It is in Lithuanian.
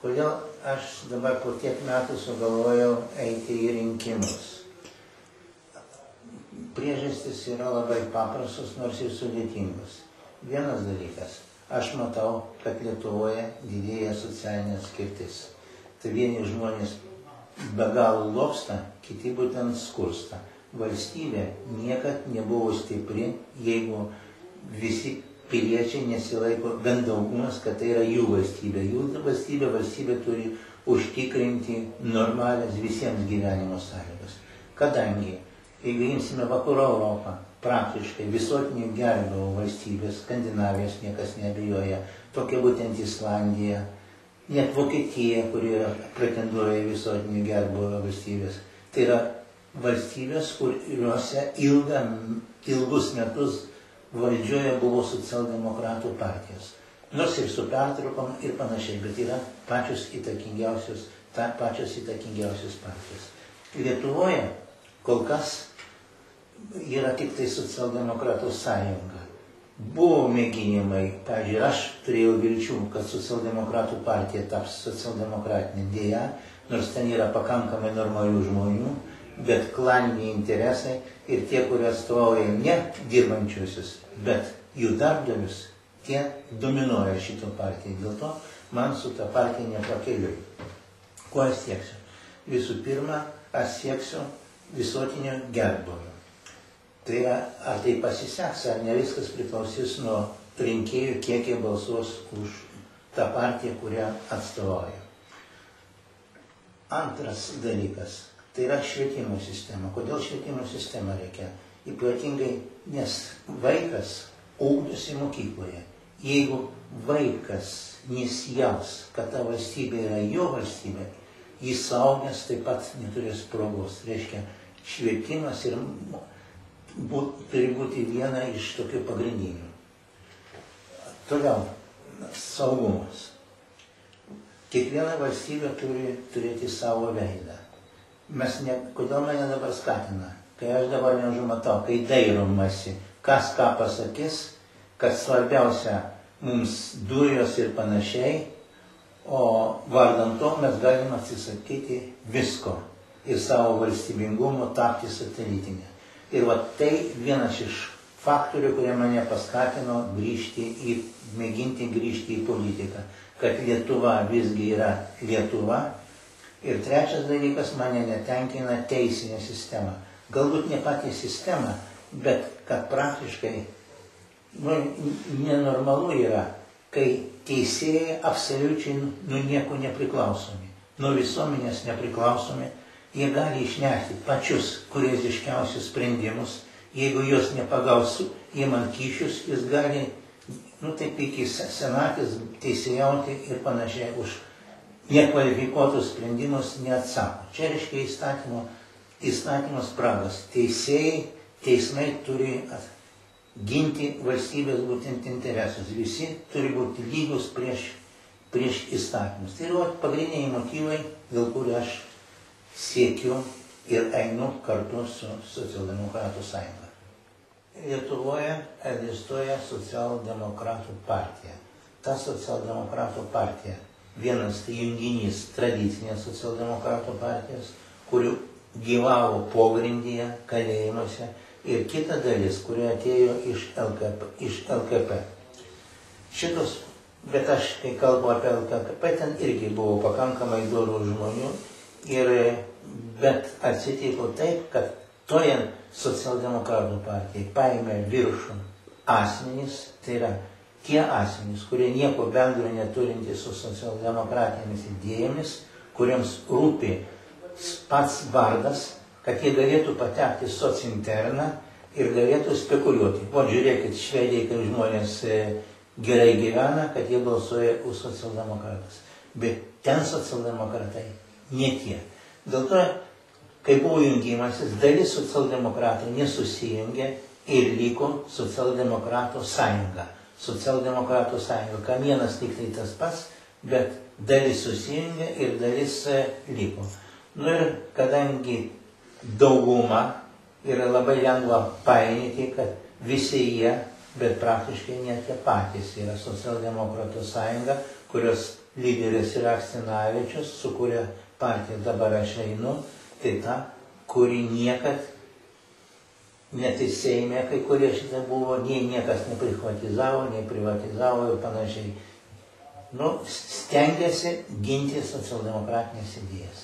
Kodėl aš dabar po tiek metų sugalvojau eiti į rinkimus? Priežastis yra labai paprastos, nors ir sudėtingos. Vienas dalykas, aš matau, kad Lietuvoje didėja socialinė skirtis. Tai vieni žmonės be galo lobsta, kiti būtent skursta. Valstybė niekad nebuvo stipri, jeigu visi piliečiai nesilaiko bent daugumas, kad tai yra jų valstybė. Jų valstybė turi užtikrinti normalias visiems gyvenimo sąlygas. Kadangi, jeigu imsime Vakarų Europą, praktiškai visuotinį gerbėjų valstybės, Skandinavijos niekas neabejoja, tokia būtent Islandija, net Vokietija, kuri pretenduoja visuotinį gerbėjų valstybės. Tai yra valstybės, kuriuose ilgus metus valdžioje buvo socialdemokratų partijos. Nors ir su pertraukom ir panašiai, bet yra pačios įtakingiausios partijos. Lietuvoje kol kas yra tik tai socialdemokratų sąjunga. Buvo mėginimai, pavyzdžiui, aš turėjau vilčių, kad socialdemokratų partija taps socialdemokratinė, dėja, nors ten yra pakankamai normalių žmonių, bet klaniniai interesai ir tie, kurie atstovauja ne dirbančiusius, bet jų darbdavius, tie dominuoja šito partiją. Dėl to man su ta partija nepakeliui. Ko aš sieksiu? Visų pirma, aš sieksiu visuotinio gerbūvio. Tai ar tai pasiseks, ar ne, viskas priklausys nuo rinkėjų, kiek jie balsuos už tą partiją, kurią atstovauja. Antras dalykas. Tai yra švietimo sistema. Kodėl švietimo sistema reikia? Ypatingai, nes vaikas ugdosi mokykloje. Jeigu vaikas nesijaus, kad ta valstybė yra jo valstybė, jis suaugęs taip pat neturės progos. Reiškia, švietimas turi būti viena iš tokių pagrindinių. Toliau, saugumas. Kiekviena valstybė turi turėti savo veidą. Kodėl mane dabar skatina? Kai aš dabar nežumatau, kai dairomasi, kas ką pasakys, kad svarbiausia mums dujos ir panašiai, o vardant to mes galime atsisakyti visko ir savo valstybingumo tapti satelitinę. Ir va tai vienas iš faktorių, kurie mane paskatino mėginti grįžti į politiką, kad Lietuva visgi yra Lietuva. Ir trečias dalykas, mane netenkina teisinė sistema. Galbūt ne pati sistema, bet kad praktiškai nenormalu yra, kai teisėjai absoliučiai nuo nieko nepriklausomi, nuo visuomenės nepriklausomi, jie gali išnešti pačius kurioziškiausius sprendimus. Jeigu jos nepagaus, imant kyšius, jis gali, taip iki senatis teisėjauti ir panašiai už nekvalifikuotus sprendimus neatsako. Čia reiškia įstatymo spragos. Teismai turi ginti valstybės būtent interesus. Visi turi būti lygus prieš įstatymus. Tai yra pagrindiniai motyvai, dėl kurių aš siekiu ir einu kartu su Socialdemokratų sąjunga. Lietuvoje egzistuoja Socialdemokratų partija. Ta Socialdemokratų partija vienas tai junginys tradicinės Socialdemokratų partijos, kurių gyvavo pogrindyje, kalėjimuose, ir kita dalis, kuri atėjo iš LKP. Bet aš, kai kalbu apie LKP, ten irgi buvo pakankamai dorų žmonių, bet atsitiko taip, kad toje Socialdemokratų partijai paėmė viršų asmenys, tai yra tie asmenys, kurie nieko bendro neturintys su socialdemokratinėmis idėjomis, kuriems rūpi pats vardas, kad jie galėtų patekti socinterną ir galėtų spekuliuoti. O žiūrėkit, Švedijai, kaip žmonės gerai gyvena, kad jie balsuoja už socialdemokratus. Bet ten socialdemokratai ne tie. Dėl to, kai buvo jungimasis, dalis socialdemokratų nesusijungė ir liko Socialdemokratų sąjunga. Socialdemokratų sąjunga, kamienas tik tai tas pats, bet dalis susijungė ir dalis liko. Ir kadangi dauguma yra labai lengva painyti, kad visi jie, bet praktiškai ne tie patys, yra Socialdemokratų sąjunga, kurios lyderis yra Akstinavičius, su kuria partija dabar aš einu, tai ta, kuri niekad, net ir Seime, kai kurie šitą buvo, niekas neprivatizavo, nei privatizavo ir panašiai. Nu, stengiasi ginti socialdemokratinės idėjas.